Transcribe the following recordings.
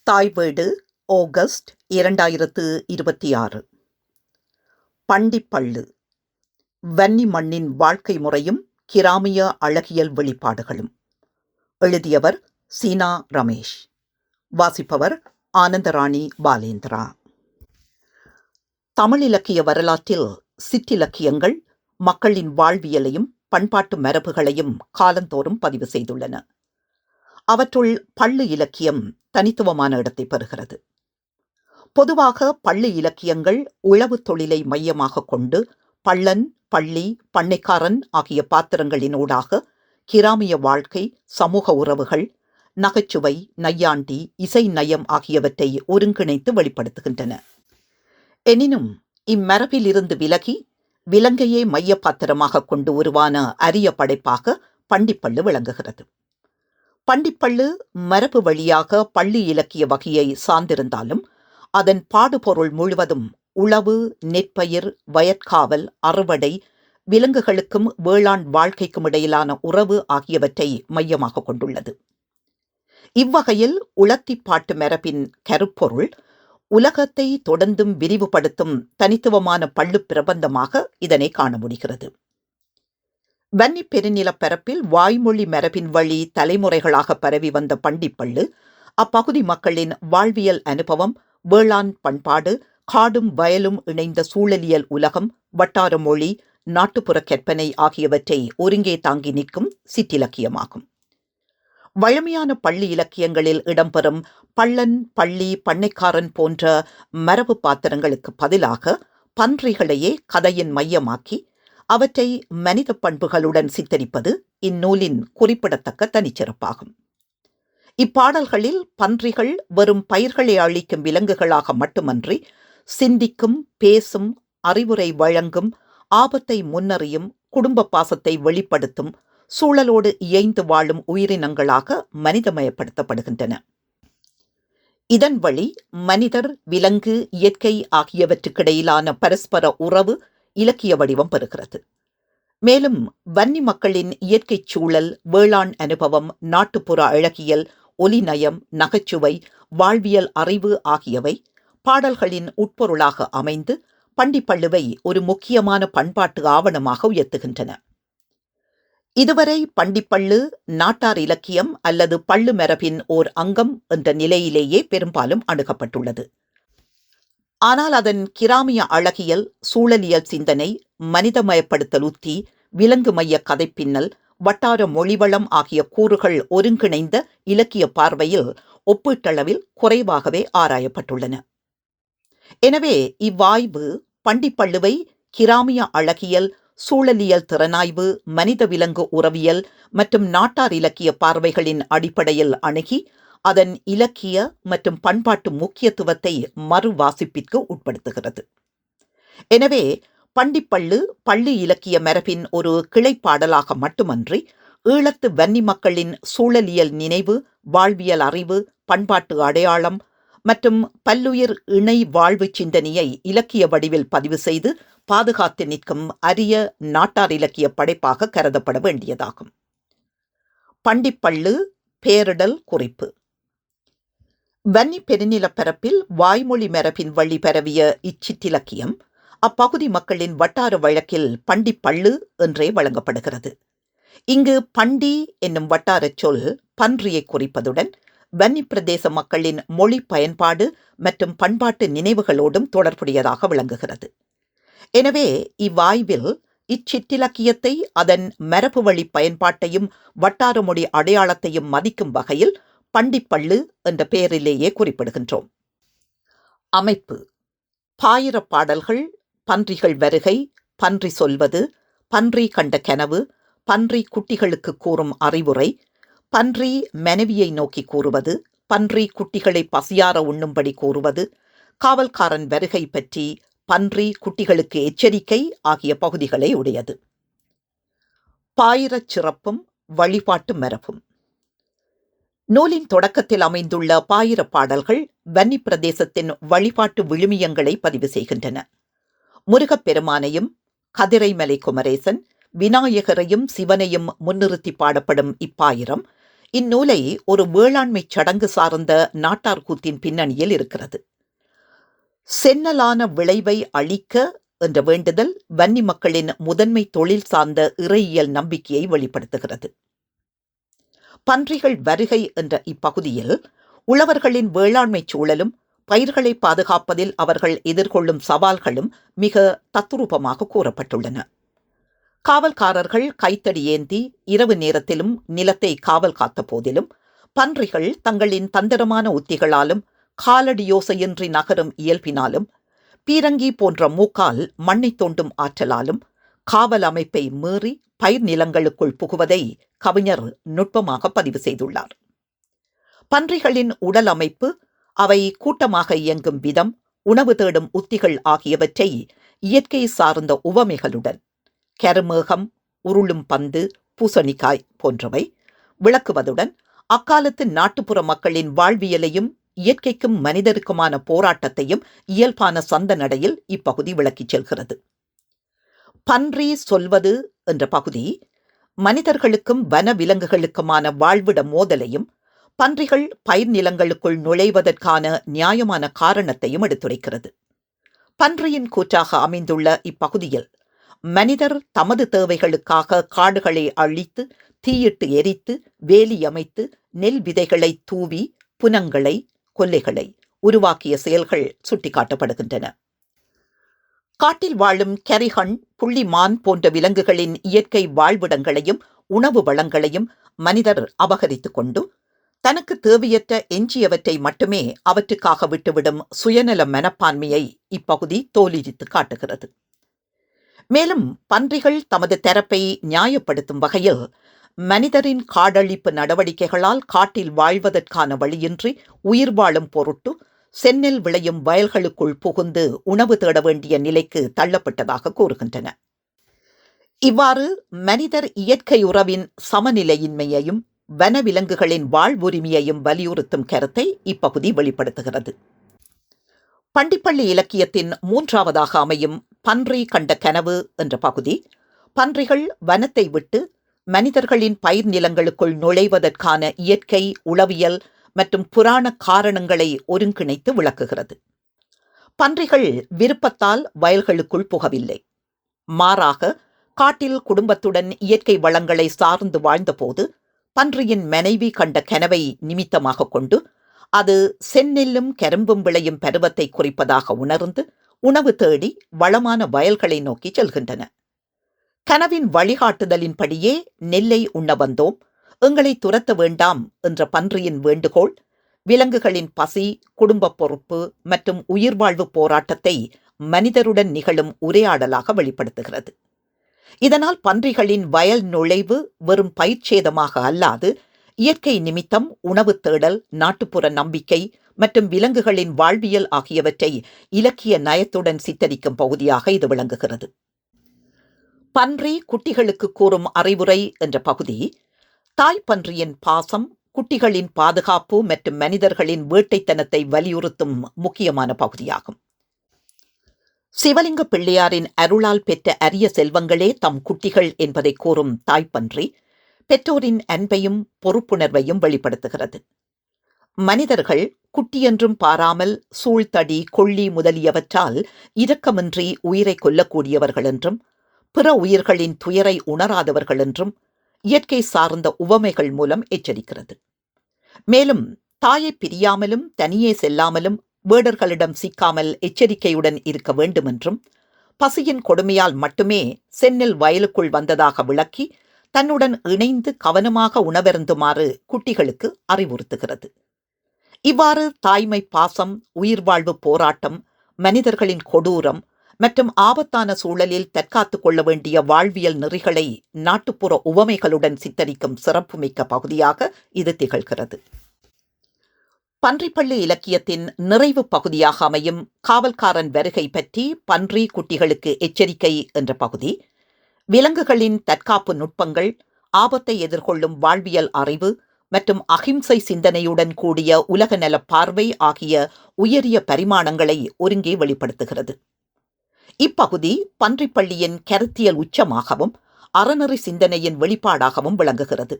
தாய் வீடு ஆகஸ்ட் 2026. பண்டிப்பள்ளு வன்னி மண்ணின் வாழ்க்கை முறையும் கிராமிய அழகியல் வெளிப்பாடுகளும். எழுதியவர் சீனா ரமேஷ். வாசிப்பவர் ஆனந்தராணி பாலேந்திரா. தமிழ் இலக்கிய வரலாற்றில் சிற்றிலக்கியங்கள் மக்களின் வாழ்வியலையும் பண்பாட்டு மரபுகளையும் காலந்தோறும் பதிவு செய்துள்ளன. அவற்றுள் பள்ளு இலக்கியம் தனித்துவமான இடத்தை பெறுகிறது. பொதுவாக பள்ளு இலக்கியங்கள் உழவு தொழிலை மையமாக கொண்டு பள்ளன், பள்ளி, பண்ணைக்காரன் ஆகிய பாத்திரங்களினூடாக கிராமிய வாழ்க்கை, சமூக உறவுகள், நகைச்சுவை, நையாண்டி, இசை நயம் ஆகியவற்றை ஒருங்கிணைத்து வெளிப்படுத்துகின்றன. எனினும் இம்மரபிலிருந்து விலகி விலங்கையே மைய பாத்திரமாக கொண்டு உருவான அரிய படைப்பாக பண்டிப்பள்ளு விளங்குகிறது. பண்டிப்பள்ளு மரபு வழியாக பள்ளி இலக்கிய வகையை சார்ந்திருந்தாலும் அதன் பாடுபொருள் முழுவதும் உழவு, நெற்பயிர், வயற்காவல், அறுவடை, விலங்குகளுக்கும் வேளாண் வாழ்க்கைக்கும் இடையிலான உறவு ஆகியவற்றை மையமாக கொண்டுள்ளது. இவ்வகையில் உளத்திப்பாட்டு மரபின் கருப்பொருள் உலகத்தை தொடர்ந்தும் விரிவுபடுத்தும் தனித்துவமான பள்ளு பிரபந்தமாக இதனை காண முடிகிறது. வன்னி பெருநிலப்பரப்பில் வாய்மொழி மரபின் வழி தலைமுறைகளாக பரவி வந்த பண்டிப்பள்ளு அப்பகுதி மக்களின் வாழ்வியல் அனுபவம், வேளாண் பண்பாடு, காடும் வயலும் இணைந்த சூழலியல் உலகம், வட்டார மொழி, நாட்டுப்புற கற்பனை ஆகியவற்றை ஒருங்கே தாங்கி நிற்கும் சிற்றிலக்கியமாகும். வழமையான பள்ளி இலக்கியங்களில் இடம்பெறும் பள்ளன், பள்ளி, பண்ணைக்காரன் போன்ற மரபு பாத்திரங்களுக்கு பதிலாக பன்றிகளையே கதையின் மையமாக்கி அவற்றை மனித பண்புகளுடன் சித்தரிப்பது இந்நூலின் குறிப்பிடத்தக்க தனிச்சிறப்பாகும். இப்பாடல்களில் பன்றிகள் வெறும் பயிர்களை அழிக்கும் விலங்குகளாக மட்டுமன்றி சிந்திக்கும், பேசும், அறிவுரை வழங்கும், ஆபத்தை முன்னறியும், குடும்ப பாசத்தை வெளிப்படுத்தும், சூழலோடு இயைந்து வாழும் உயிரினங்களாக மனிதமயப்படுத்தப்படுகின்றன. இதன் வழி மனிதர், விலங்கு, இயற்கை ஆகியவற்றுக்கிடையிலான பரஸ்பர உறவு இலக்கிய வடிவம் பெறுகிறது. மேலும் வன்னி மக்களின் இயற்கை சூழல், வேளாண் அனுபவம், நாட்டுப்புற அழகியல், ஒலிநயம், நகைச்சுவை, வாழ்வியல் அறிவு ஆகியவை பாடல்களின் உட்பொருளாக அமைந்து பண்டிப்பள்ளுவை ஒரு முக்கியமான பண்பாட்டு ஆவணமாக உயர்த்துகின்றன. இதுவரை பண்டிப்பள்ளு நாட்டார் இலக்கியம் அல்லது பள்ளு மரபின் ஓர் அங்கம் என்ற நிலையிலேயே பெரும்பாலும் அணுகப்பட்டுள்ளது. ஆனால் அதன் கிராமிய அழகியல், சூழலியல் சிந்தனை, மனிதமயப்படுத்தல் உத்தி, விலங்கு மைய கதைப்பின்னல், வட்டார மொழிவளம் ஆகிய கூறுகள் ஒருங்கிணைந்த இலக்கிய பார்வையில் ஒப்பீட்டளவில் குறைவாகவே ஆராயப்பட்டுள்ளன. எனவே இவ்வாய்வு பண்டிப்பள்ளுவை கிராமிய அழகியல், சூழலியல் திறனாய்வு, மனித விலங்கு உறவியல் மற்றும் நாட்டார் இலக்கிய பார்வைகளின் அடிப்படையில் அணுகி அதன் இலக்கிய மற்றும் பண்பாட்டு முக்கியத்துவத்தை மறு வாசிப்பிற்கு உட்படுத்துகிறது. எனவே பண்டிப்பள்ளு பள்ளி இலக்கிய மரபின் ஒரு கிளைப்பாடலாக மட்டுமன்றி ஈழத்து வன்னி மக்களின் சூழலியல் நினைவு, வாழ்வியல் அறிவு, பண்பாட்டு அடையாளம் மற்றும் பல்லுயிர் இணை வாழ்வு சிந்தனையை இலக்கிய வடிவில் பதிவு செய்து பாதுகாத்து நிற்கும் அரிய நாட்டார் இலக்கிய படைப்பாக கருதப்பட வேண்டியதாகும். பண்டிப்பள்ளு பேரிடல் குறிப்பு. வன்னி பெருநிலப்பரப்பில் வாய்மொழி மரபின் வழி பரவிய இச்சிற்றிலக்கியம் அப்பகுதி மக்களின் வட்டார வழக்கில் பண்டிப்பள்ளு என்றே வழங்கப்படுகிறது. இங்கு பண்டி என்னும் வட்டாரச் சொல் பன்றியை குறிப்பதுடன் வன்னி பிரதேச மக்களின் மொழி பயன்பாடு மற்றும் பண்பாட்டு நினைவுகளோடும் தொடர்புடையதாக விளங்குகிறது. எனவே இவ்வாய்வில் இச்சிற்றிலக்கியத்தை அதன் மரபு வழி பயன்பாட்டையும் வட்டார மொழி அடையாளத்தையும் மதிக்கும் வகையில் பண்டிப்பள்ளு என்ற பெயரிலேயே குறிப்பிடுகின்றோம். அமைப்பு: பாயிர பாடல்கள், பன்றிகள் வருகை, பன்றி சொல்வது, பன்றி கண்ட கனவு, பன்றி குட்டிகளுக்கு கூறும் அறிவுரை, பன்றி மனைவியை நோக்கி கூறுவது, பன்றி குட்டிகளை பசியார உண்ணும்படி கூறுவது, காவல்காரன் வருகை பற்றி, பன்றி குட்டிகளுக்கு எச்சரிக்கை ஆகிய பகுதிகளை உடையது. பாயிரச் சிறப்பும் வழிபாட்டு மரபும். நூலின் தொடக்கத்தில் அமைந்துள்ள பாயிர பாடல்கள் வன்னி பிரதேசத்தின் வழிபாட்டு விழுமியங்களை பதிவு செய்கின்றன. முருகப்பெருமானையும் கதிரைமலை குமரேசன், விநாயகரையும் சிவனையும் முன்னிறுத்தி பாடப்படும் இப்பாயிரம் இந்நூலை ஒரு வேளாண்மை சடங்கு சார்ந்த நாட்டார் கூத்தின் பின்னணியில் இருக்கிறது. சென்னலான விளைவை அளிக்க என்ற வேண்டுதல் வன்னி மக்களின் முதன்மை தொழில் சார்ந்த இறையியல் நம்பிக்கையை வெளிப்படுத்துகிறது. பன்றிகள் வருகை என்ற இப்பகுதியில் உழவர்களின் வேளாண்மை சூழலும் பயிர்களை பாதுகாப்பதில் அவர்கள் எதிர்கொள்ளும் சவால்களும் மிக தத்துரூபமாக கூறப்பட்டுள்ளன. காவல்காரர்கள் கைத்தடி ஏந்தி இரவு நேரத்திலும் நிலத்தை காவல் காத்த போதிலும் பன்றிகள் தங்களின் தந்திரமான உத்திகளாலும் காலடியோசையின்றி நகரும் இயல்பினாலும் பீரங்கி போன்ற மூக்கால் மண்ணை தோண்டும் ஆற்றலாலும் காவல் அமைப்பை மீறி பயிர் நிலங்களுக்குள் புகுவதை கவிஞர் நுட்பமாக பதிவு செய்துள்ளார். பன்றிகளின் உடல் அமைப்பு, அவை கூட்டமாக இயங்கும் விதம், உணவு தேடும் உத்திகள் ஆகியவற்றை இயற்கை சார்ந்த உவமைகளுடன் கருமேகம், உருளும் பந்து, பூசணிக்காய் போன்றவை விளக்குவதுடன் அக்காலத்து நாட்டுப்புற மக்களின் வாழ்வியலையும் இயற்கைக்கும் மனிதருக்குமான போராட்டத்தையும் இயல்பான சந்த நடையில் இப்பகுதி விளக்கிச் செல்கிறது. பன்றி சொல்வது என்ற பகுதி மனிதர்களுக்கும் வன விலங்குகளுக்குமான வாழ்விட மோதலையும் பன்றிகள் பயிர் நிலங்களுக்குள் நுழைவதற்கான நியாயமான காரணத்தையும் எடுத்துரைக்கிறது. பன்றியின் கூற்றாக அமைந்துள்ள இப்பகுதியில் மனிதர் தமது தேவைகளுக்காக காடுகளை அழித்து தீயிட்டு எரித்து வேலி அமைத்து நெல் விதைகளை தூவி புனங்களை கொல்லைகளை உருவாக்கிய செயல்கள் சுட்டிக்காட்டப்படுகின்றன. காட்டில் வாழும் கரிகண், புள்ளிமான் போன்ற விலங்குகளின் இயற்கை வாழ்விடங்களையும் உணவு வளங்களையும் மனிதர் அபகரித்துக் கொண்டு தனக்கு தேவையற்ற எஞ்சியவற்றை மட்டுமே அவற்றுக்காக விட்டுவிடும் சுயநல மனப்பான்மையை இப்பகுதி தோலுரித்து காட்டுகிறது. மேலும் பன்றிகள் தமது தரப்பை நியாயப்படுத்தும் வகையில் மனிதரின் காடழிப்பு நடவடிக்கைகளால் காட்டில் வாழ்வதற்கான வழியின்றி உயிர் வாழும் பொருட்டு செந்நெல் விளையும் வயல்களுக்குள் புகுந்து உணவு தேட வேண்டிய நிலைக்கு தள்ளப்பட்டதாக கூறுகின்றன. இவ்வாறு மனிதர் இயற்கை உறவின் சமநிலையின்மையையும் வனவிலங்குகளின் வாழ்வுரிமையையும் வலியுறுத்தும் கருத்தை இப்பகுதி வெளிப்படுத்துகிறது. பண்டிப்பள்ளி இலக்கியத்தின் மூன்றாவதாக அமையும் பன்றி கண்ட கனவு என்ற பகுதி பன்றிகள் வனத்தை விட்டு மனிதர்களின் பயிர் நிலங்களுக்குள் நுழைவதற்கான இயற்கை, உளவியல் மற்றும் புராண காரணங்களை ஒருங்கிணைத்து விளக்குகிறது. பன்றிகள் விருப்பத்தால் வயல்களுக்குள் புகவில்லை. மாறாக காட்டில் குடும்பத்துடன் இயற்கை வளங்களை சார்ந்து வாழ்ந்தபோது பன்றியின் மனைவி கண்ட கனவை நிமித்தமாக கொண்டு அது செந்நெல்லும் கரும்பும் விளையும் பருவத்தை குறிப்பதாக உணர்ந்து உணவு தேடி வளமான வயல்களை நோக்கி செல்கின்றன. கனவின் வழிகாட்டுதலின்படியே நெல்லை உண்ண வந்தோம், எங்களை துரத்த வேண்டாம் என்ற பன்றியின் வேண்டுகோள் விலங்குகளின் பசி, குடும்ப பொறுப்பு மற்றும் உயிர்வாழ்வு போராட்டத்தை மனிதருடன் நிகழும் உரையாடலாக வெளிப்படுத்துகிறது. இதனால் பன்றிகளின் வயல் நுழைவு வெறும் பயிர்ச்சேதமாக அல்லாது இயற்கை நிமித்தம் உணவு தேடல், நாட்டுப்புற நம்பிக்கை மற்றும் விலங்குகளின் வாழ்வியல் ஆகியவற்றை இலக்கிய நயத்துடன் சித்தரிக்கும் பகுதியாக இது விளங்குகிறது. பன்றி குட்டிகளுக்கு கூறும் அறிவுரை என்ற பகுதி தாய்ப்பன்றியின் பாசம், குட்டிகளின் பாதுகாப்பு மற்றும் மனிதர்களின் வேட்டைத்தனத்தை வலியுறுத்தும் முக்கியமான பகுதியாகும். சிவலிங்க பிள்ளையாரின் அருளால் பெற்ற அரிய செல்வங்களே தம் குட்டிகள் என்பதை கூறும் தாய்ப்பன்றி பெற்றோரின் அன்பையும் பொறுப்புணர்வையும் வெளிப்படுத்துகிறது. மனிதர்கள் குட்டியென்றும் பாராமல் சூழ்த்தடி, கொள்ளி முதலியவற்றால் இரக்கமின்றி உயிரை கொல்லக்கூடியவர்கள் என்றும் பிற உயிர்களின் துயரை உணராதவர்கள் என்றும் இயற்கை சார்ந்த உவமைகள் மூலம் எச்சரிக்கிறது. மேலும் தாயை பிரியாமலும் தனியே செல்லாமலும் வேடர்களிடம் சிக்காமல் எச்சரிக்கையுடன் இருக்க வேண்டுமென்றும் பசியின் கொடுமையால் மட்டுமே செந்நெல் வயலுக்குள் வந்ததாக விளக்கி தன்னுடன் இணைந்து கவனமாக உணவருந்துமாறு குட்டிகளுக்கு அறிவுறுத்துகிறது. இவ்வாறு தாய்மை பாசம், உயிர்வாழ்வு போராட்டம், மனிதர்களின் கொடூரம் மற்றும் ஆபத்தான சூழலில் தற்காத்துக் கொள்ள வேண்டிய வாழ்வியல் நெறிகளை நாட்டுப்புற உவமைகளுடன் சித்தரிக்கும் சிறப்புமிக்க பகுதியாக இது திகழ்கிறது. பன்றிப்பள்ளி இலக்கியத்தின் நிறைவு பகுதியாக அமையும் காவல்காரன் வருகை பற்றி பன்றி குட்டிகளுக்கு எச்சரிக்கை என்ற பகுதி விலங்குகளின் தற்காப்பு நுட்பங்கள், ஆபத்தை எதிர்கொள்ளும் வாழ்வியல் அறிவு மற்றும் அகிம்சை சிந்தனையுடன் கூடிய உலக நல பார்வை ஆகிய உயரிய பரிமாணங்களை ஒருங்கே வெளிப்படுத்துகிறது. இப்பகுதி பன்றிப்பள்ளியின் கருத்தியல் உச்சமாகவும் அறநெறி சிந்தனையின் வெளிப்பாடாகவும் விளங்குகிறது.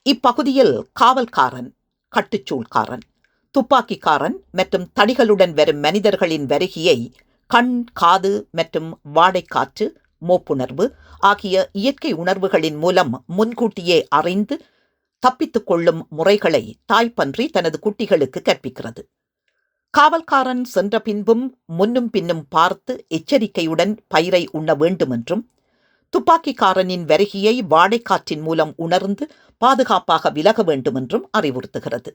இப்பகுதியில் காவல்காரன், கட்டுச்சூழ்காரன், துப்பாக்கிக்காரன் மற்றும் தடிகளுடன் வரும் மனிதர்களின் வருகையை கண், காது மற்றும் வாடைக்காற்று, மோப்புணர்வு ஆகிய இயற்கை உணர்வுகளின் மூலம் முன்கூட்டியே அறிந்து தப்பித்துக் கொள்ளும் முறைகளை தாய்ப்பன்றி தனது குட்டிகளுக்கு கற்பிக்கிறது. காவல்காரன் சென்ற பின்பும் முன்னும் பின்னும் பார்த்து எச்சரிக்கையுடன் பயிரை உண்ண வேண்டுமென்றும், துப்பாக்கிக்காரனின் வருகையை வாடைக்காற்றின் மூலம் உணர்ந்து பாதுகாப்பாக விலக வேண்டுமென்றும் அறிவுறுத்துகிறது.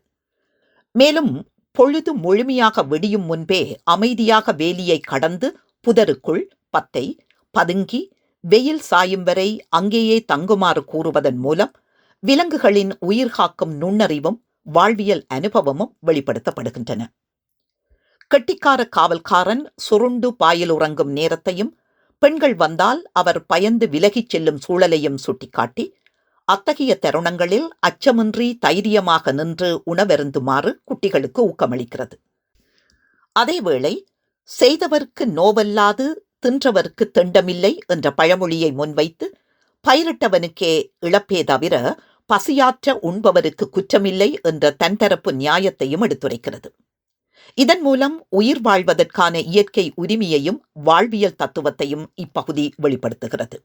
மேலும் பொழுது முழுமையாக வெடியும் முன்பே அமைதியாக வேலியை கடந்து புதருக்குள் பத்தை பதுங்கி வெயில் சாயும் வரை அங்கேயே தங்குமாறு கூறுவதன் மூலம் விலங்குகளின் உயிர்காக்கும் நுண்ணறிவும் வாழ்வியல் அனுபவமும் வெளிப்படுத்தப்படுகின்றன. கெட்டிக்கார காவல்காரன் சுருண்டு பாயில் உறங்கும் நேரத்தையும், பெண்கள் வந்தால் அவர் பயந்து விலகிச் செல்லும் சூழலையும் சுட்டிக்காட்டி, அத்தகைய தருணங்களில் அச்சமின்றி தைரியமாக நின்று உணவருந்துமாறு குட்டிகளுக்கு ஊக்கமளிக்கிறது. அதேவேளை செய்தவர்க்கு நோவல்லாது தின்றவர்க்கு திண்டமில்லை என்ற பழமொழியை முன்வைத்து பயிரிட்டவனுக்கே இழப்பே தவிர பசியாற்ற உண்பவருக்கு குற்றமில்லை என்ற தன்தரப்பு நியாயத்தையும் எடுத்துரைக்கிறது. இதன் மூலம் உயிர் வாழ்வதற்கான இயற்கை உரிமையையும் வாழ்வியல் தத்துவத்தையும் இப்பகுதி வெளிப்படுத்துகிறது.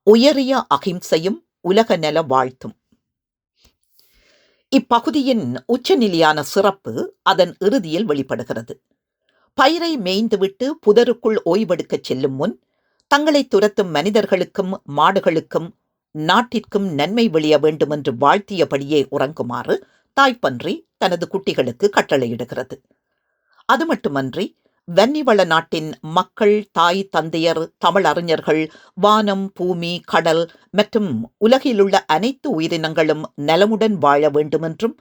உயரிய அகிம்சையும் உலக நல வாழ்த்தும். இப்பகுதியின் உச்சநிலையான சிறப்பு அதன் இறுதியில் வெளிப்படுகிறது. பயிரை மேய்ந்துவிட்டு புதருக்குள் ஓய்வெடுக்கச் செல்லும் முன் தங்களை துரத்தும் மனிதர்களுக்கும் மாடுகளுக்கும் நாட்டிற்கும் நன்மை விளைய வேண்டுமென்று வாழ்த்தியபடியே உறங்குமாறு தாய்ப்பன்றி தனது குட்டிகளுக்கு கட்டளையிடுகிறது. அது மட்டுமன்றி வன்னிவள நாட்டின் மக்கள், தாய், தந்தையர், தமிழ் அறிஞர்கள், வானம், பூமி, கடல் மற்றும் உலகிலுள்ள அனைத்து உயிரினங்களும் நலமுடன் வாழ வேண்டுமென்றும்,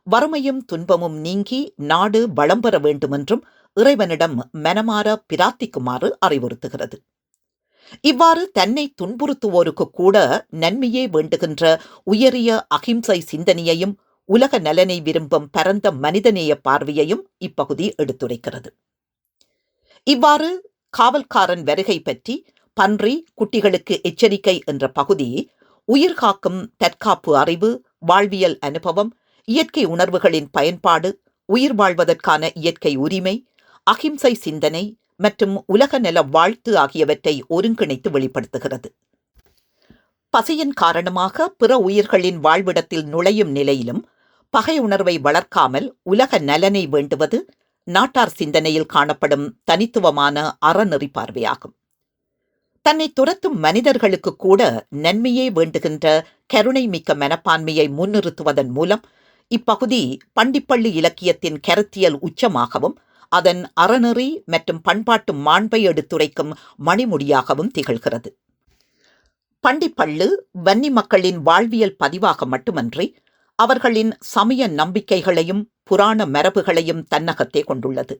வறுமையும் துன்பமும் நீங்கி நாடு வளம் பெற வேண்டுமென்றும் இறைவனிடம் மனமாற பிரார்த்திக்குமாறு அறிவுறுத்துகிறது. இவ்வாறு தன்னை துன்புறுத்துவோருக்கு கூட நன்மையே வேண்டுகின்ற உயரிய அகிம்சை சிந்தனையையும் உலக நலனை விரும்பும் பரந்த மனிதநேய பார்வையையும் இப்பகுதி எடுத்துரைக்கிறது. இவ்வாறு காவல்காரன் வருகை பற்றி பன்றி குட்டிகளுக்கு எச்சரிக்கை என்ற பகுதி உயிர்காக்கும் தற்காப்பு அறிவு, வாழ்வியல் அனுபவம், இயற்கை உணர்வுகளின் பயன்பாடு, உயிர் வாழ்வதற்கான இயற்கை உரிமை, அகிம்சை சிந்தனை மற்றும் உலக நல வாழ்த்து ஆகியவற்றை ஒருங்கிணைத்து வெளிப்படுத்துகிறது. பசியின் காரணமாக பிற உயிர்களின் வாழ்விடத்தில் நுழையும் நிலையிலும் பகை உணர்வை வளர்க்காமல் உலக நலனை வேண்டுவது நாட்டார் சிந்தனையில் காணப்படும் தனித்துவமான அறநெறி பார்வையாகும். தன்னை துரத்தும் மனிதர்களுக்கு கூட நன்மையே வேண்டுகின்ற கருணை மிக்க மனப்பான்மையை முன்னிறுத்துவதன் மூலம் இப்பகுதி பண்டிப்பள்ளி இலக்கியத்தின் கருத்தியல் உச்சமாகவும் அதன் அறநெறி மற்றும் பண்பாட்டு மாண்பை எடுத்துரைக்கும் மணிமுடியாகவும் திகழ்கிறது. பண்டிப்பள்ளு வன்னி மக்களின் வாழ்வியல் பதிவாக மட்டுமன்றி அவர்களின் சமய நம்பிக்கைகளையும் புராண மரபுகளையும் தன்னகத்தே கொண்டுள்ளது.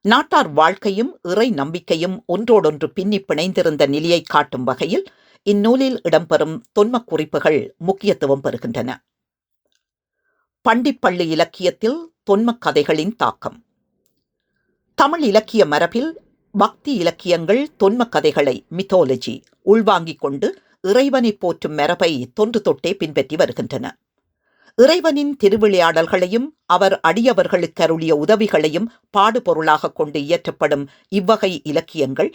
நாட்டார் வாழ்க்கையும் இறை நம்பிக்கையும் ஒன்றோடொன்று பின்னி பிணைந்திருந்த நிலையை காட்டும் வகையில் இந்நூலில் இடம்பெறும் தொன்மக் குறிப்புகள் முக்கியத்துவம் பெறுகின்றன. பண்டிப்பள்ளி இலக்கியத்தில் தொன்மக் கதைகளின் தாக்கம். தமிழ் இலக்கிய மரபில் பக்தி இலக்கியங்கள் தொன்மக் கதைகளை மித்தாலஜி உள்வாங்கிக் கொண்டு இறைவனை போற்றும் மரபை தொன்று தொட்டே பின்பற்றி வருகின்றன. இறைவனின் திருவிளையாடல்களையும் அவர் அடியவர்களுக்கு அருளிய உதவிகளையும் பாடுபொருளாக கொண்டு இயற்றப்படும் இவ்வகை இலக்கியங்கள்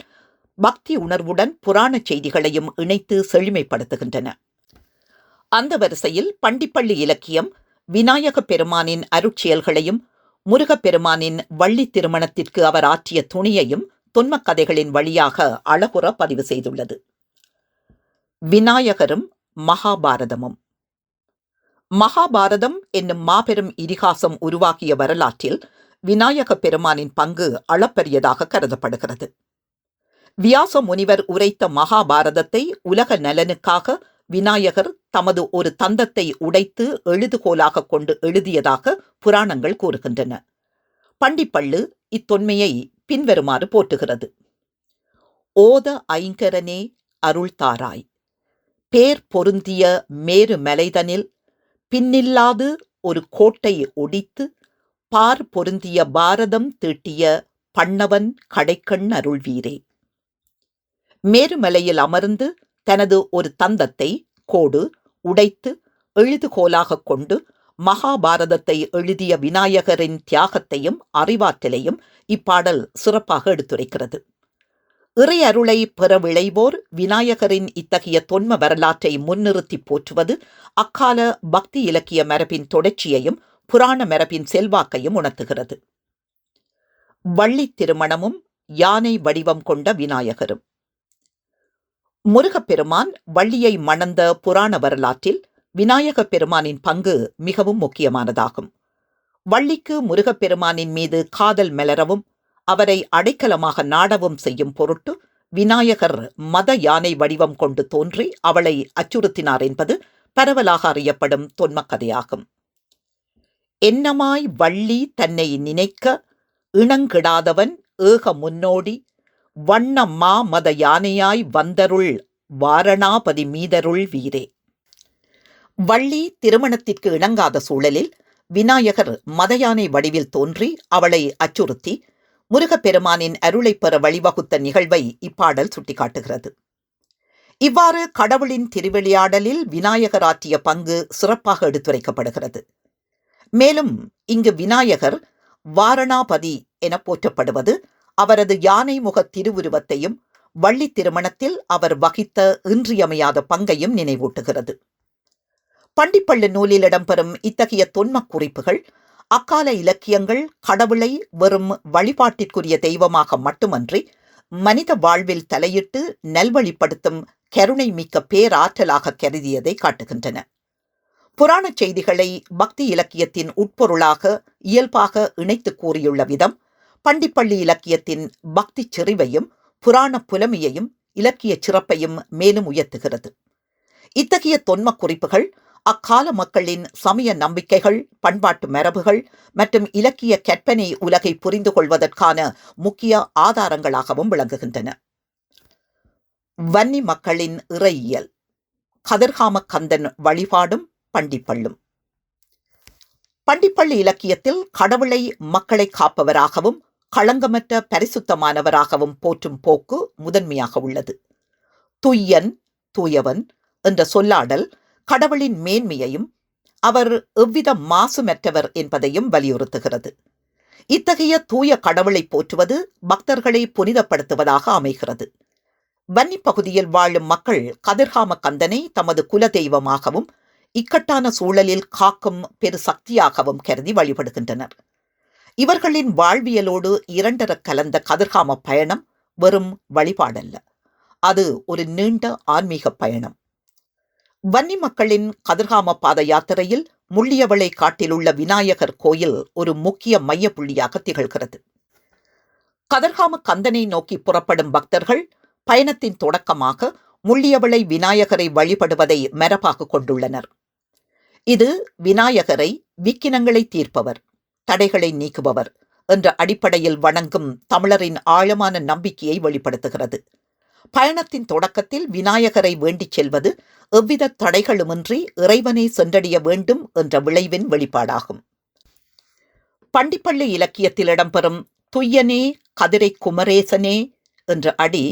பக்தி உணர்வுடன் புராண செய்திகளையும் இணைத்து செழுமைப்படுத்துகின்றன. அந்த வரிசையில் பண்டிப்பள்ளி இலக்கியம் விநாயக பெருமானின் அருட்செயல்களையும் முருகப்பெருமானின் வள்ளி திருமணத்திற்கு அவர் ஆற்றிய துணையையும் தொன்மக் கதைகளின் வழியாக அழகுற பதிவு செய்துள்ளது. விநாயகரும் மகாபாரதமும். மகாபாரதம் என்னும் மாபெரும் இதிகாசம் உருவாக்கிய வரலாற்றில் விநாயக பெருமானின் பங்கு அளப்பரியதாக கருதப்படுகிறது. வியாச முனிவர் உரைத்த மகாபாரதத்தை உலக நலனுக்காக விநாயகர் தமது ஒரு தந்தத்தை உடைத்து எழுதுகோலாக கொண்டு எழுதியதாக புராணங்கள் கூறுகின்றன. பண்டிப்பள்ளு இத்தொன்மையை பின்வருமாறு போற்றுகிறது. ஓத ஐங்கரனே அருள்தாராய், பேர் பொருந்திய மேரு மலைதனில் பின்னில்லாது ஒரு கோட்டை ஒடித்து பார் பொருந்திய பாரதம் தீட்டிய பண்ணவன் கடைக்கண் அருள்வீரே. மேருமலையில் அமர்ந்து தனது ஒரு தந்தத்தை கோடு உடைத்து எழுதுகோலாகக் கொண்டு மகாபாரதத்தை எழுதிய விநாயகரின் தியாகத்தையும் அறிவாற்றலையும் இப்பாடல் சிறப்பாக எடுத்துரைக்கிறது. இறை அருளை பெற விளைவோர் விநாயகரின் இத்தகைய தொன்ம வரலாற்றை முன்னிறுத்தி போற்றுவது அக்கால பக்தி இலக்கிய மரபின் தொடர்ச்சியையும் புராண மரபின் செல்வாக்கையும் உணர்த்துகிறது. வள்ளி திருமணமும் யானை வடிவம் கொண்ட விநாயகரும். முருகப்பெருமான் வள்ளியை மணந்த புராண வரலாற்றில் விநாயகப் பெருமானின் பங்கு மிகவும் முக்கியமானதாகும். வள்ளிக்கு முருகப்பெருமானின் மீது காதல் மலரவும் அவரை அடைக்கலமாக நாடவும் செய்யும் பொருட்டு விநாயகர் மத யானை வடிவம் கொண்டு தோன்றி அவளை அச்சுறுத்தினார் என்பது பரவலாக அறியப்படும் தொன்மக் கதையாகும். என்னமாய் வள்ளி தன்னை நினைக்க இணங்கிடாதவன் ஏக முன்னோடி வண்ண மா மத யானையாய் வந்தருள் வாரணாபதி மீதருள் வீரே. வள்ளி திருமணத்திற்கு இணங்காத சூழலில் விநாயகர் மத யானை வடிவில் தோன்றி அவளை அச்சுறுத்தி முருகப்பெருமானின் அருளை பெற வழிவகுத்த நிகழ்வை இப்பாடல் சுட்டிக்காட்டுகிறது. இவ்வாறு கடவுளின் திருவிளையாடலில் விநாயகர் ஆற்றிய பங்கு சிறப்பாக எடுத்துரைக்கப்படுகிறது. மேலும் இங்கு விநாயகர் வாரணாபதி என போற்றப்படுவது அவரது யானை முக திருவுருவத்தையும் வள்ளி திருமணத்தில் அவர் வகித்த இன்றியமையாத பங்கையும் நினைவூட்டுகிறது. பண்டிப்பள்ளு நூலில் இடம்பெறும் இத்தகைய தொன்மக் குறிப்புகள் அக்கால இலக்கியங்கள் கடவுளை வெறும் வழிபாட்டிற்குரிய தெய்வமாக மட்டுமன்றி மனித வாழ்வில் தலையிட்டு நல்வழிப்படுத்தும் கருணை மிக்க பேராற்றலாக கருதியதை காட்டுகின்றன. புராணச் செய்திகளை பக்தி இலக்கியத்தின் உட்பொருளாக இயல்பாக இணைத்து கூறியுள்ள விதம் பண்டிப்பள்ளி இலக்கியத்தின் பக்தி செறிவையும் புராண புலமையையும் இலக்கிய சிறப்பையும் மேலும் உயர்த்துகிறது. இத்தகைய தொன்மக் குறிப்புகள் அக்கால மக்களின் சமய நம்பிக்கைகள், பண்பாட்டு மரபுகள் மற்றும் இலக்கிய கற்பனை உலகை புரிந்து கொள்வதற்கான முக்கிய ஆதாரங்களாகவும் விளங்குகின்றன. வன்னி மக்களின் இறையியல். கதிர்காம கந்தன் வழிபாடும் பண்டிப்பள்ளும். பண்டிப்பள்ளி இலக்கியத்தில் கடவுளை மக்களை காப்பவராகவும் களங்கமற்ற பரிசுத்தமானவராகவும் போற்றும் போக்கு முதன்மையாக உள்ளது. துய்யன், தூயவன் என்ற சொல்லாடல் கடவுளின் மேன்மையையும் அவர் எவ்வித மாசுமற்றவர் என்பதையும் வலியுறுத்துகிறது. இத்தகைய தூய கடவுளை போற்றுவது பக்தர்களை புனிதப்படுத்துவதாக அமைகிறது. வன்னி பகுதியில் வாழும் மக்கள் கதிர்காம கந்தனை தமது குல தெய்வமாகவும் இக்கட்டான சூழலில் காக்கும் பெரு சக்தியாகவும் கருதி வழிபடுகின்றனர். இவர்களின் வாழ்வியலோடு இரண்டர கலந்த கதிர்காம பயணம் வெறும் வழிபாடல்ல, அது ஒரு நீண்ட ஆன்மீக பயணம். வன்னி மக்களின் கதிர்காம பாத யாத்திரையில் முள்ளியவளை காட்டிலுள்ள விநாயகர் கோயில் ஒரு முக்கிய மைய புள்ளியாக திகழ்கிறது. கதிர்காம கந்தனை நோக்கி புறப்படும் பக்தர்கள் பயணத்தின் தொடக்கமாக முள்ளியவளை விநாயகரை வழிபடுவதை மரபாக கொண்டுள்ளனர். இது விநாயகரை விக்கினங்களை தீர்ப்பவர், தடைகளை நீக்குபவர் என்ற அடிப்படையில் வணங்கும் தமிழரின் ஆழமான நம்பிக்கையை வெளிப்படுத்துகிறது. பயணத்தின் தொடக்கத்தில் விநாயகரை வேண்டிச் செல்வது எவ்வித தடைகளுமின்றி இறைவனை சென்றடைய வேண்டும் என்ற விளைவின் வெளிப்பாடாகும். பண்டிப்பள்ளி இலக்கியத்தில் இடம்பெறும் துய்யனே கதிரை குமரேசனே என்ற அடி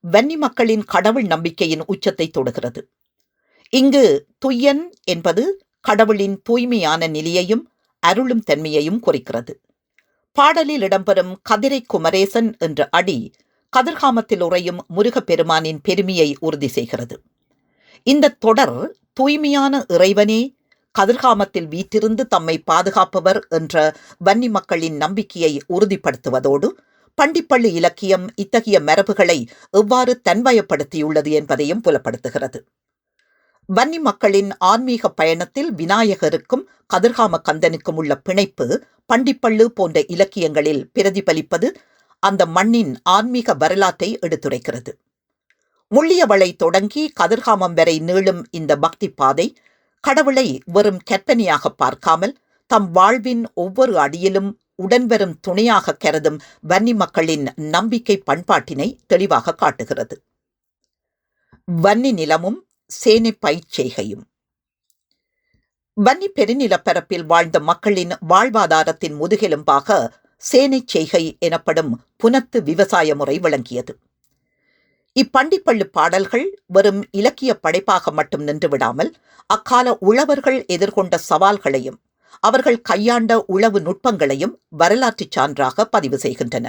வன்னி மக்களின் கடவுள் நம்பிக்கையின் உச்சத்தை தொடுகிறது. இங்கு துய்யன் என்பது கடவுளின் தூய்மையான நிலையையும் அருளும் தன்மையையும் குறிக்கிறது. பாடலில் இடம்பெறும் கதிரை குமரேசன் என்ற அடி கதிர்காமத்தில் உறையும் முருகப்பெருமானின் பெருமையை உறுதி செய்கிறது. இந்த தொடர் தூய்மையான இறைவனே கதிர்காமத்தில் வீற்றிருந்து தம்மை பாதுகாப்பவர் என்ற வன்னி மக்களின் நம்பிக்கையை உறுதிப்படுத்துவதோடு பண்டிப்பள்ளி இலக்கியம் இத்தகைய மரபுகளை எவ்வாறு தன்வயப்படுத்தியுள்ளது என்பதையும் புலப்படுத்துகிறது. வன்னி மக்களின் ஆன்மீக பயணத்தில் விநாயகருக்கும் கதிர்காம கந்தனுக்கும் உள்ள பிணைப்பு பண்டிப்பள்ளு போன்ற இலக்கியங்களில் பிரதிபலிப்பது அந்த மண்ணின் ஆன்மீக வரலாற்றை எடுத்துரைக்கிறது. முள்ளியவளை தொடங்கி கதிர்காமம் வரை நீளும் இந்த பக்தி பாதை கடவுளை வெறும் கற்பனையாக பார்க்காமல் தம் வாழ்வின் ஒவ்வொரு அடியிலும் உடன்வரும் துணையாக கருதும் வன்னி மக்களின் நம்பிக்கை பண்பாட்டினை தெளிவாக காட்டுகிறது. வன்னி நிலமும் சேனை பயிர்ச்செய்கையும். வன்னி பெருநிலப்பரப்பில் வாழ்ந்த மக்களின் வாழ்வாதாரத்தின் முதுகெலும்பாக சேனை செய்கை எனப்படும் புனத்து விவசாய முறை விளங்கியது. இப்பண்டிப்பள்ளு பாடல்கள் வெறும் இலக்கிய படைப்பாக மட்டும் நின்றுவிடாமல் அக்கால உழவர்கள் எதிர்கொண்ட சவால்களையும் அவர்கள் கையாண்ட உழவு நுட்பங்களையும் வரலாற்றுச் சான்றாக பதிவு செய்கின்றன.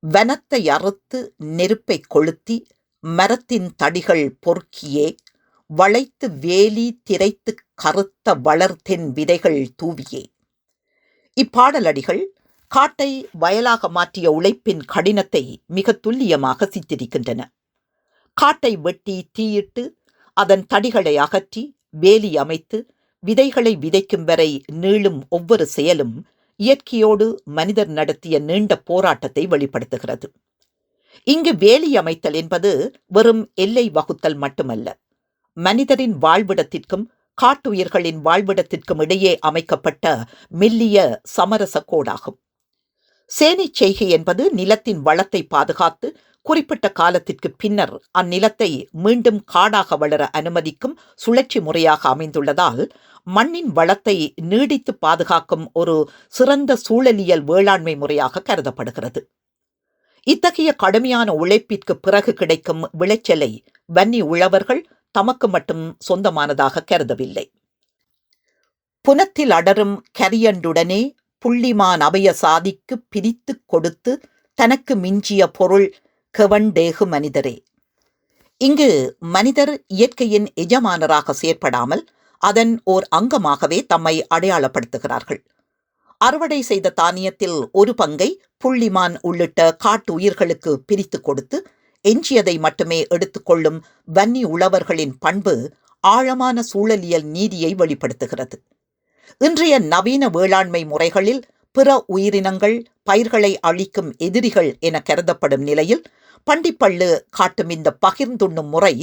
வனத்தை அறுத்து நெருப்பை கொளுத்தி மரத்தின் தடிகள் பொறுக்கியே வளைத்து வேலி திரைத்து கறுத்த வளர்த்தென் விதைகள் தூவியே. இப்பாடலடிகள் காட்டை வயலாக மாற்றிய உழைப்பின் கடினத்தை மிக துல்லியமாக சித்தரிக்கின்றன. காட்டை வெட்டி தீயிட்டு அதன் தடிகளை அகற்றி வேலி அமைத்து விதைகளை விதைக்கும் வரை நீளும் ஒவ்வொரு செயலும் இயற்கையோடு மனிதர் நடத்திய நீண்ட போராட்டத்தை வெளிப்படுத்துகிறது. இங்கு வேலி அமைத்தல் என்பது வெறும் எல்லை வகுத்தல் மட்டுமல்ல, மனிதரின் வாழ்விடத்திற்கும் காட்டுயிர்களின் வாழ்விடத்திற்கும் இடையே அமைக்கப்பட்ட மெல்லிய சமரச கோடாகும். சேனைச் செய்கை என்பது நிலத்தின் வளத்தை பாதுகாத்து குறிப்பிட்ட காலத்திற்கு பின்னர் அந்நிலத்தை மீண்டும் காடாக வளர அனுமதிக்கும் சுழற்சி முறையாக அமைந்துள்ளதால் மண்ணின் வளத்தை நீடித்து பாதுகாக்கும் ஒரு சிறந்த சூழலியல் வேளாண்மை முறையாக கருதப்படுகிறது. இத்தகைய கடுமையான உழைப்பிற்கு பிறகு கிடைக்கும் விளைச்சலை வன்னி உழவர்கள் தமக்கு மட்டும் சொந்தமானதாக கருதவில்லை. புனத்தில் அடரும் கரியண்டுடனே புள்ளிமான் அபய சாதிக்கு பிரித்து கொடுத்து தனக்கு மிஞ்சிய பொருள் கெவண்டேகு மனிதரே. இங்கு மனிதர் இயற்கையின் எஜமானராக செயற்படாமல் அதன் ஓர் அங்கமாகவே தம்மை அடையாளப்படுத்துகிறார்கள். அறுவடை செய்த தானியத்தில் ஒரு பங்கை புள்ளிமான் உள்ளிட்ட காட்டு உயிர்களுக்கு பிரித்து கொடுத்து எஞ்சியதை மட்டுமே எடுத்துக்கொள்ளும் வன்னி உழவர்களின் பண்பு ஆழமான சூழலியல் நீதியை வெளிப்படுத்துகிறது. இன்றைய நவீன வேளாண்மை முறைகளில் பிற உயிரினங்கள் பயிர்களை அழிக்கும் எதிரிகள் என கருதப்படும் நிலையில் பண்டிப்பள்ளு காட்டும் இந்த பகிர்ந்துண்ணும் முறை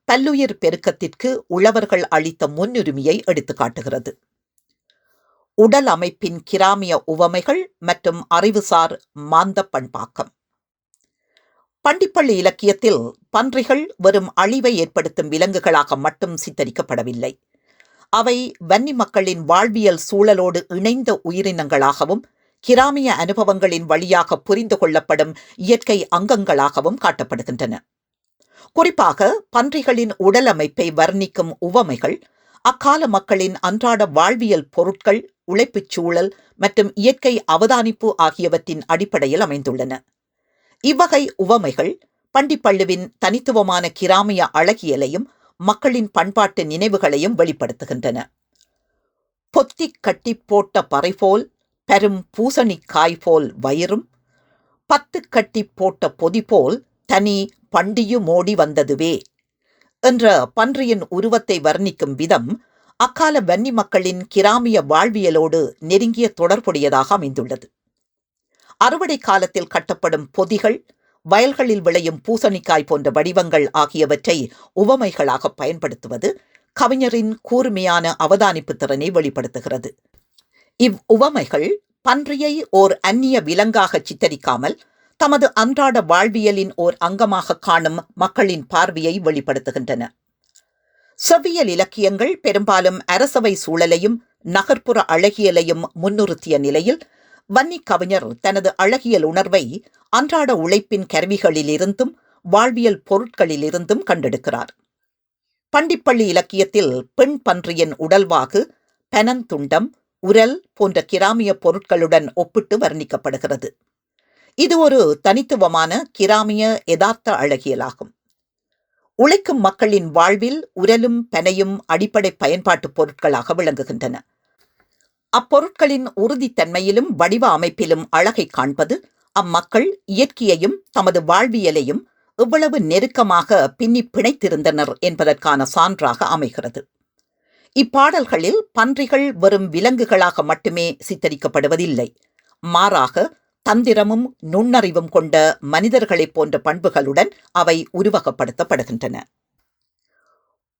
பல்லுயிர் பெருக்கத்திற்கு உழவர்கள் அளித்த முன்னுரிமையை எடுத்துக்காட்டுகிறது. உடல் அமைப்பின் கிராமிய உவமைகள் மற்றும் அறிவுசார் மாந்த பண்பாக்கம். பண்டிப்பள்ளு இலக்கியத்தில் பன்றிகள் வெறும் அழிவை ஏற்படுத்தும் விலங்குகளாக மட்டும் சித்தரிக்கப்படவில்லை. அவை வன்னி மக்களின் வாழ்வியல் சூழலோடு இணைந்த உயிரினங்களாகவும் கிராமிய அனுபவங்களின் வழியாக புரிந்து கொள்ளப்படும் இயற்கை அங்கங்களாகவும் காட்டப்படுகின்றன. குறிப்பாக பன்றிகளின் உடல் அமைப்பை வர்ணிக்கும் உவமைகள் அக்கால மக்களின் அன்றாட வாழ்வியல் பொருட்கள், உழைப்புச் சூழல் மற்றும் இயற்கை அவதானிப்பு ஆகியவற்றின் அடிப்படையில் அமைந்துள்ளன. இவ்வகை உவமைகள் பண்டிப்பள்ளுவின் தனித்துவமான கிராமிய அழகியலையும் மக்களின் பண்பாட்டு நினைவுகளையும் வெளிப்படுத்துகின்றன. பொத்திக் கட்டி போட்ட பறைபோல் பெரும் பூசணிக்காய் போல் வயிறும், 10 கட்டி போட்ட பொதி போல் தனி பண்டியுமோடி வந்ததுவே என்ற பன்றியின் உருவத்தை வர்ணிக்கும் விதம் அக்கால வன்னி மக்களின் கிராமிய வாழ்வியலோடு நெருங்கிய தொடர்புடையதாக அமைந்துள்ளது. அறுவடை காலத்தில் கட்டப்படும் பொதிகள், வயல்களில் விளையும் பூசணிக்காய் போன்ற வடிவங்கள் ஆகியவற்றை உவமைகளாக பயன்படுத்துவது கவிஞரின் கூர்மையான அவதானிப்பு திறனை வெளிப்படுத்துகிறது. இவ் உவமைகள் பன்றியை ஓர் அந்நிய விலங்காக சித்தரிக்காமல் தமது அன்றாட வாழ்வியலின் ஓர் அங்கமாக காணும் மக்களின் பார்வையை வெளிப்படுத்துகின்றன. செவ்வியல் இலக்கியங்கள் பெரும்பாலும் அரசவை சூழலையும் நகர்ப்புற அழகியலையும் முன்னிறுத்திய நிலையில் வன்னி கவிஞர் தனது அழகியல் உணர்வை அன்றாட உழைப்பின் கருவிகளிலிருந்தும் வாழ்வியல் பொருட்களிலிருந்தும் கண்டெடுக்கிறார். பண்டிப்பள்ளி இலக்கியத்தில் பெண் பன்றியின் உடல்வாகு, பனந்துண்டம், உரல் போன்ற கிராமிய பொருட்களுடன் ஒப்பிட்டு வர்ணிக்கப்படுகிறது. இது ஒரு தனித்துவமான கிராமிய யதார்த்த அழகியலாகும். உழைக்கும் மக்களின் வாழ்வில் உரலும் பனையும் அடிப்படை பயன்பாட்டு பொருட்களாக விளங்குகின்றன. அப்பொருட்களின் உறுதித்தன்மையிலும் வடிவ அமைப்பிலும் அழகை காண்பது அம்மக்கள் இயற்கையையும் தமது வாழ்வியலையும் எவ்வளவு நெருக்கமாக பின்னி பிணைத்திருந்தனர் என்பதற்கான சான்றாக அமைகிறது. இப்பாடல்களில் பன்றிகள் வெறும் விலங்குகளாக மட்டுமே சித்தரிக்கப்படுவதில்லை. மாறாக தந்திரமும் நுண்ணறிவும் கொண்ட மனிதர்களைப் போன்ற பண்புகளுடன் அவை உருவகப்படுத்தப்படுகின்றன.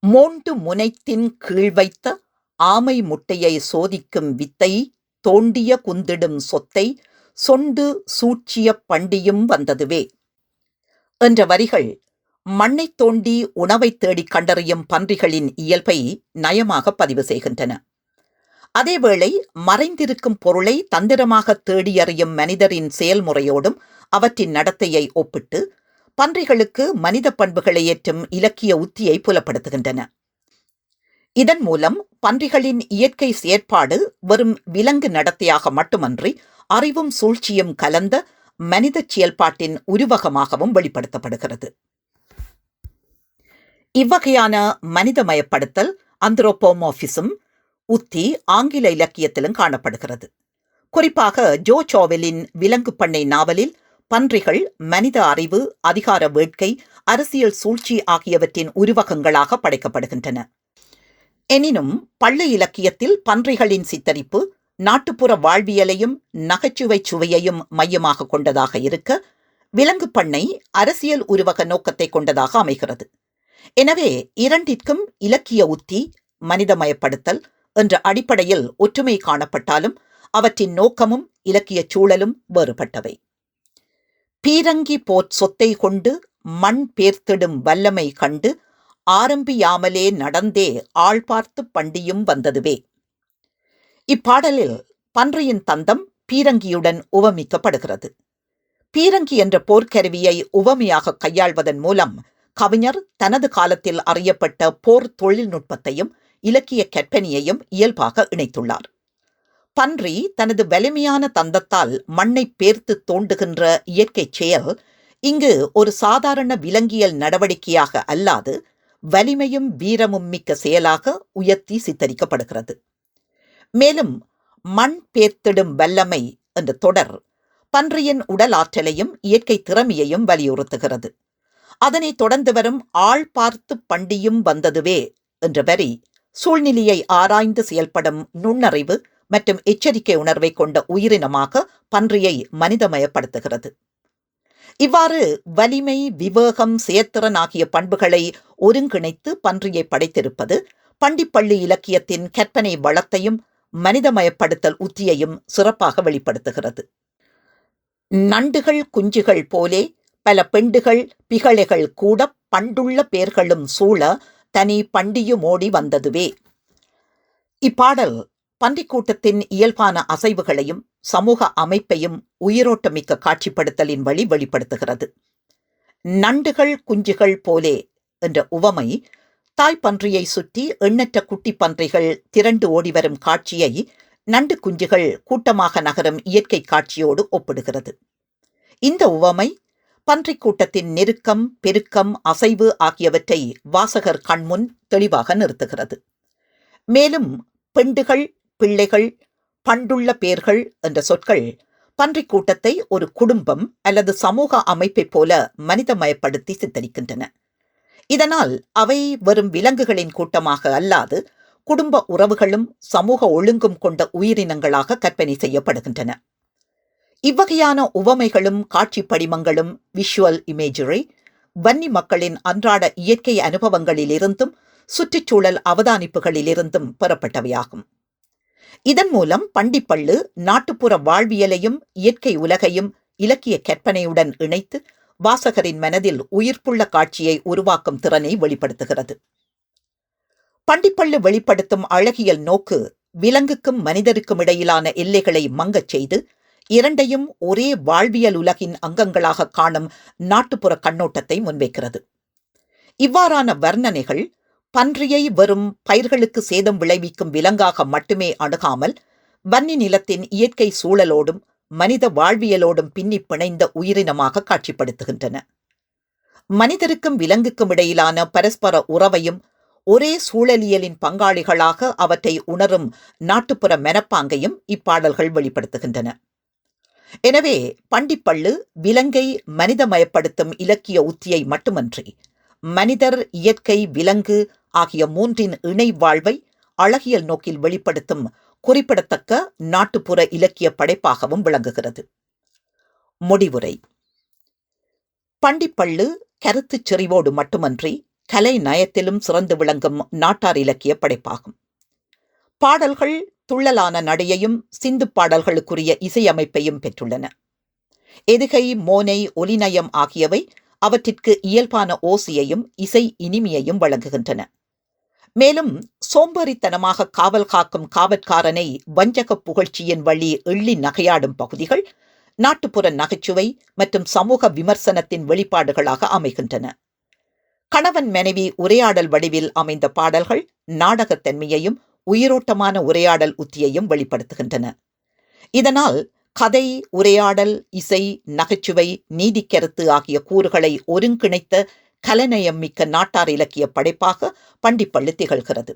மோண்டு முனைத்தின் கீழ் வைத்த ஆமை முட்டையை சோதிக்கும் வித்தை, தோண்டிய குந்திடும் சொத்தை, சொண்டு சூழ்ச்சிய பண்டியும் வந்ததுவே என்ற வரிகள் மண்ணைத் தோண்டி உணவை தேடி கண்டறியும் பன்றிகளின் இயல்பை நயமாக பதிவு செய்கின்றன. அதேவேளை மறைந்திருக்கும் பொருளை தந்திரமாக தேடியறியும் மனிதரின் செயல்முறையோடும் அவற்றின் நடத்தையை ஒப்பிட்டு பன்றிகளுக்கு மனித பண்புகளை ஏற்றும் இலக்கிய உத்தியை புலப்படுத்துகின்றன. இதன் மூலம் பன்றிகளின் இயற்கை செயற்பாடு வெறும் விலங்கு நடத்தையாக மட்டுமன்றி அறிவும் சூழ்ச்சியும் கலந்த மனித செயல்பாட்டின் உருவகமாகவும் வெளிப்படுத்தப்படுகிறது. இவ்வகையான மனிதமயப்படுத்தல் ஆந்த்ரோபோமார்பிசம் உத்தி ஆங்கில இலக்கியத்திலும் காணப்படுகிறது. குறிப்பாக ஜோர்ஜ் ஆர்வெலின் விலங்கு பண்ணை நாவலில் பன்றிகள் மனித அறிவு, அதிகார வேட்கை, அரசியல் சூழ்ச்சி ஆகியவற்றின் உருவகங்களாக படைக்கப்படுகின்றன. எனினும் பள்ளி இலக்கியத்தில் பன்றிகளின் சித்தரிப்பு நாட்டுப்புற வாழ்வியலையும் நகைச்சுவை சுவையையும் மையமாக கொண்டதாக இருக்க, விலங்கு பண்ணை அரசியல் உருவக நோக்கத்தை கொண்டதாக அமைகிறது. எனவே இரண்டிற்கும் இலக்கிய உத்தி, மனிதமயப்படுத்தல் என்ற அடிப்படையில் ஒற்றுமை காணப்பட்டாலும் அவற்றின் நோக்கமும் இலக்கிய சூழலும் வேறுபட்டவை. பீரங்கி போற் சொத்தை கொண்டு மண் பேர்த்திடும் வல்லமை கண்டு ஆரம்பியாமலே நடந்தே ஆள் பார்த்து பண்டியும் வந்ததுவே. இப்பாடலில் பன்றியின் தந்தம் பீரங்கியுடன் உவமிக்கப்படுகிறது. பீரங்கி என்ற போர்க்கருவியை உவமையாக கையாள்வதன் மூலம் கவிஞர் தனது காலத்தில் அறியப்பட்ட போர் தொழில்நுட்பத்தையும் இலக்கிய கற்பனையையும் இயல்பாக இணைத்துள்ளார். பன்றி தனது வலிமையான தந்தத்தால் மண்ணை பேர்த்து தோண்டுகின்ற இயற்கை செயல் இங்கு ஒரு சாதாரண விலங்கியல் நடவடிக்கையாக அல்லாது வலிமையும் வீரமும் மிக்க செயலாக உயர்த்தி சித்தரிக்கப்படுகிறது. மேலும் மண் பேர்த்திடும் வல்லமை என்ற தொடர் பன்றியின் உடல் ஆற்றலையும் இயற்கை திறமையையும் வலியுறுத்துகிறது. அதனைத் தொடர்ந்து வரும் ஆள் பார்த்து பண்டியும் வந்ததுவே என்ற வரி சூழ்நிலையை ஆராய்ந்து செயல்படும் நுண்ணறிவு மற்றும் எச்சரிக்கை உணர்வை கொண்ட உயிரினமாக பன்றியை மனிதமயப்படுத்துகிறது. இவ்வாறு வலிமை, விவேகம், செயற்திறன் ஆகிய பண்புகளை ஒருங்கிணைத்து பன்றியை படைத்திருப்பது பண்டிப்பள்ளி இலக்கியத்தின் கற்பனை வளத்தையும் மனிதமயப்படுத்தல் உத்தியையும் சிறப்பாக வெளிப்படுத்துகிறது. நண்டுகள் குஞ்சுகள் போலே பல பெண்டுகள் பிகழைகள் கூட பண்டுள்ள பேர்களும் சூழ தனி பண்டியுமோடி வந்ததுவே. இப்பாடல் பன்றிக்கூட்டத்தின் இயல்பான அசைவுகளையும் சமூக அமைப்பையும் உயிரோட்டமிக்க காட்சிப்படுத்தலின் வழி வெளிப்படுத்துகிறது. நண்டுகள் குஞ்சுகள் போலே என்ற உவமை தாய் பன்றியை சுற்றி எண்ணற்ற குட்டி பன்றிகள் திரண்டு ஓடிவரும் காட்சியை நண்டு குஞ்சுகள் கூட்டமாக நகரும் இயற்கை காட்சியோடு ஒப்பிடுகிறது. இந்த உவமை பன்றிக் கூட்டத்தின் நெருக்கம், பெருக்கம், அசைவு ஆகியவற்றை வாசகர் கண்முன் தெளிவாக நிறுத்துகிறது. மேலும் பெண்டுகள், பிள்ளைகள், பண்டுள்ள பேர்கள் என்ற சொற்கள் பன்றிக் கூட்டத்தை ஒரு குடும்பம் அல்லது சமூக அமைப்பைப் போல மனிதமயப்படுத்தி சித்தரிக்கின்றன. இதனால் அவை வெறும் விலங்குகளின் கூட்டமாக அல்லாது குடும்ப உறவுகளும் சமூக ஒழுங்கும் கொண்ட உயிரினங்களாக கற்பனை செய்யப்படுகின்றன. இவ்வகையான உவமைகளும் காட்சி படிமங்களும் விஷுவல் இமேஜரி வன்னி மக்களின் அன்றாட இயற்கை அனுபவங்களிலிருந்தும் சுற்றுச்சூழல் அவதானிப்புகளிலிருந்தும் பெறப்பட்டவையாகும். இதன் மூலம் பண்டிப்பள்ளு நாட்டுப்புற வாழ்வியலையும் இயற்கை உலகையும் இலக்கிய கற்பனையுடன் இணைத்து வாசகரின் மனதில் உயிர்ப்புள்ள காட்சியை உருவாக்கும் திறனை வெளிப்படுத்துகிறது. பண்டிப்பள்ளு வெளிப்படுத்தும் அழகியல் நோக்கு விலங்குக்கும் மனிதருக்கும் இடையிலான எல்லைகளை மங்கச் செய்து இரண்டையும் ஒரே வாழ்வியல் உலகின் அங்கங்களாக காணும் நாட்டுப்புற கண்ணோட்டத்தை முன்வைக்கிறது. இவ்வாறான வர்ணனைகள் பன்றியை வெறும் பயிர்களுக்கு சேதம் விளைவிக்கும் விலங்காக மட்டுமே அணுகாமல் வன்னி நிலத்தின் இயற்கை சூழலோடும் மனித வாழ்வியலோடும் பின்னி பிணைந்த உயிரினமாக காட்சிப்படுத்துகின்றன. மனிதருக்கும் விலங்குக்கும் இடையிலான பரஸ்பர உறவையும் ஒரே சூழலியலின் பங்காளிகளாக அவற்றை உணரும் நாட்டுப்புற மனப்பாங்கையும் இப்பாடல்கள் வெளிப்படுத்துகின்றன. எனவே பண்டிப்பள்ளு விலங்கை மனிதமயப்படுத்தும் இலக்கிய உத்தியை மட்டுமன்றி மனிதர், இயற்கை, விலங்கு ஆகிய மூன்றின் இணை வாழ்வை அழகியல் நோக்கில் வெளிப்படுத்தும் குறிப்பிடத்தக்க நாட்டுப்புற இலக்கிய படைப்பாகவும் விளங்குகிறது. முடிவுரை. பண்டிப்பள்ளு கருத்துச் செறிவோடு மட்டுமன்றி கலை நயத்திலும் சிறந்து விளங்கும் நாட்டார் இலக்கிய படைப்பாகும். பாடல்கள் துள்ளலான நடையையும் சிந்து பாடல்களுக்குரிய இசையமைப்பையும் பெற்றுள்ளன. எதுகை, மோனை, ஒலிநயம் ஆகியவை அவற்றிற்கு இயல்பான ஓசையையும் இசை இனிமையையும் வழங்குகின்றன. மேலும் சோம்பேறித்தனமாக காவல் காக்கும் காவற்காரனை வஞ்சக புகழ்ச்சியின் வழி எள்ளி நகையாடும் பகுதிகள் நாட்டுப்புற நகைச்சுவை மற்றும் சமூக விமர்சனத்தின் வெளிப்பாடுகளாக அமைகின்றன. கணவன் மனைவி உரையாடல் வடிவில் அமைந்த பாடல்கள் நாடகத்தன்மையையும் உயிரோட்டமான உரையாடல் உத்தியையும் வெளிப்படுத்துகின்றன. இதனால் கதை, உரையாடல், இசை, நகைச்சுவை, நீதிக்கருத்து ஆகிய கூறுகளை ஒருங்கிணைத்த கலைநயம் மிக்க நாட்டார் இலக்கிய படைப்பாக பண்டிப்பள்ளு திகழ்கிறது.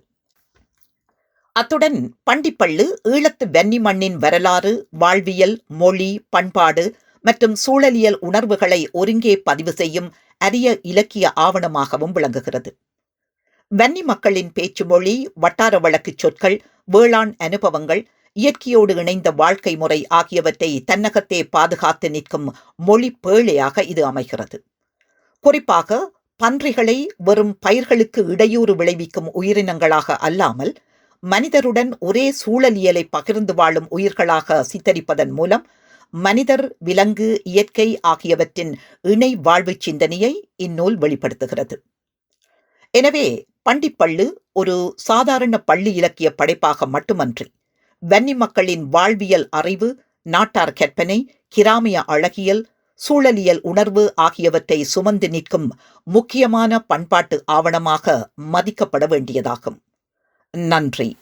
அத்துடன் பண்டிப்பள்ளு ஈழத்து வன்னி மண்ணின் வரலாறு, வாழ்வியல், மொழி, பண்பாடு மற்றும் சூழலியல் உணர்வுகளை ஒருங்கே பதிவு செய்யும் அரிய இலக்கிய ஆவணமாகவும் விளங்குகிறது. வன்னி மக்களின் பேச்சு மொழி, வட்டார வழக்கு சொற்கள், வேளாண் அனுபவங்கள், இயற்கையோடு இணைந்த வாழ்க்கை முறை ஆகியவற்றை தன்னகத்தே பாதுகாத்து நிற்கும் மொழி பேழையாக இது அமைகிறது. குறிப்பாக பன்றிகளை வெறும் பயிர்களுக்கு இடையூறு விளைவிக்கும் உயிரினங்களாக அல்லாமல் மனிதருடன் ஒரே சூழலியலை பகிர்ந்து வாழும் உயிர்களாக சித்தரிப்பதன் மூலம் மனிதர், விலங்கு, இயற்கை ஆகியவற்றின் இணை வாழ்வு சிந்தனையை இந்நூல் வெளிப்படுத்துகிறது. எனவே பண்டிப்பள்ளு ஒரு சாதாரண பள்ளி இலக்கிய படைப்பாக மட்டுமன்றி வன்னி மக்களின் வாழ்வியல் அறிவு, நாட்டார் கற்பனை, கிராமிய அழகியல், சூழலியல் உணர்வு ஆகியவற்றை சுமந்து நிற்கும் முக்கியமான பண்பாட்டு ஆவணமாக மதிக்கப்பட வேண்டியதாகும். நன்றி.